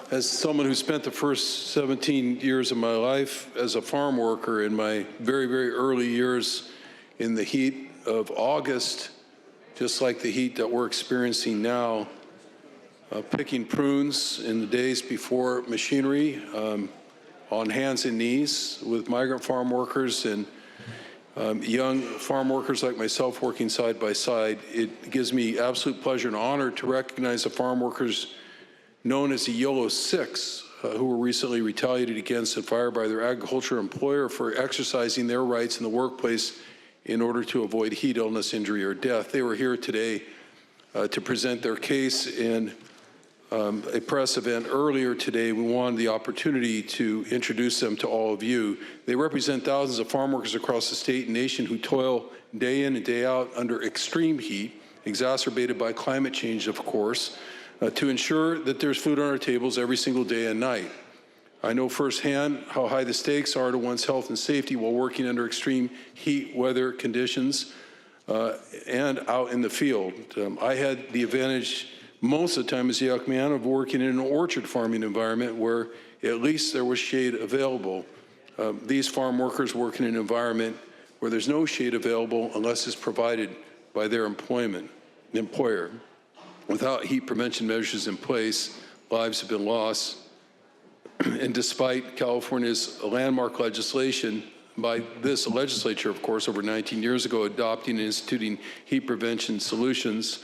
As someone who spent the first 17 years of my life as a farm worker in my very, very early years in the heat of August, just like the heat that we're experiencing now, picking prunes in the days before machinery, on hands and knees with migrant farm workers and young farm workers like myself working side by side, it gives me absolute pleasure and honor to recognize the farm workers known as the Yolo 6, who were recently retaliated against and fired by their agricultural employer for exercising their rights in the workplace in order to avoid heat illness, injury, or death. They were here today to present their case in a press event earlier today. We wanted the opportunity to introduce them to all of you. They represent thousands of farm workers across the state and nation who toil day in and day out under extreme heat, exacerbated by climate change, of course, to ensure that there's food on our tables every single day and night. I know firsthand how high the stakes are to one's health and safety while working under extreme heat weather conditions and out in the field. I had the advantage most of the time as a young man of working in an orchard farming environment where at least there was shade available. These farm workers work in an environment where there's no shade available unless it's provided by their employer. Without heat prevention measures in place, lives have been lost. And despite California's landmark legislation by this legislature, of course, over 19 years ago, adopting and instituting heat prevention solutions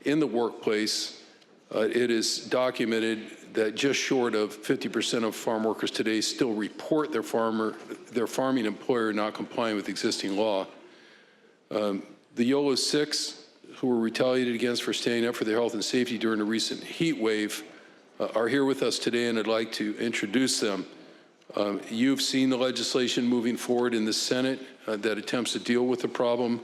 in the workplace, it is documented that just short of 50% of farm workers today still report their farming employer not complying with existing law. The Yolo 6, who were retaliated against for standing up for their health and safety during a recent heat wave, are here with us today, and I'd like to introduce them. You've seen the legislation moving forward in the Senate that attempts to deal with the problem.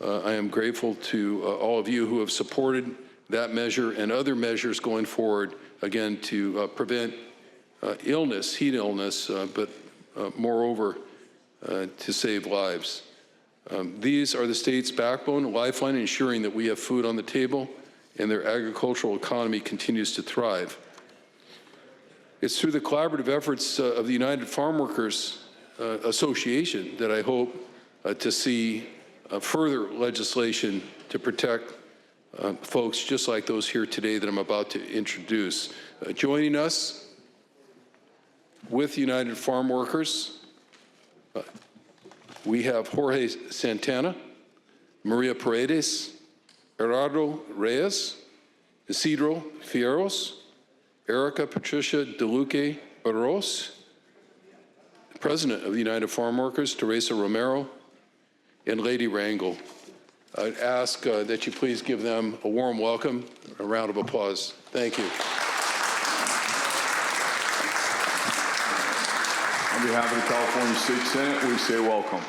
I am grateful to all of you who have supported that measure and other measures going forward, again, to prevent illness, heat illness, but moreover, to save lives. These are the state's backbone, a lifeline, ensuring that we have food on the table and their agricultural economy continues to thrive. It's through the collaborative efforts of the United Farm Workers Association that I hope to see further legislation to protect folks just like those here today that I'm about to introduce. Joining us with United Farm Workers, we have Jorge Santana, Maria Paredes, Gerardo Reyes, Isidro Fierros, Erica Patricia DeLuque Barros, President of the United Farm Workers, Teresa Romero, and Lady Rangel. I'd ask that you please give them a warm welcome, a round of applause. Thank you. On behalf of the California State Senate, we say welcome.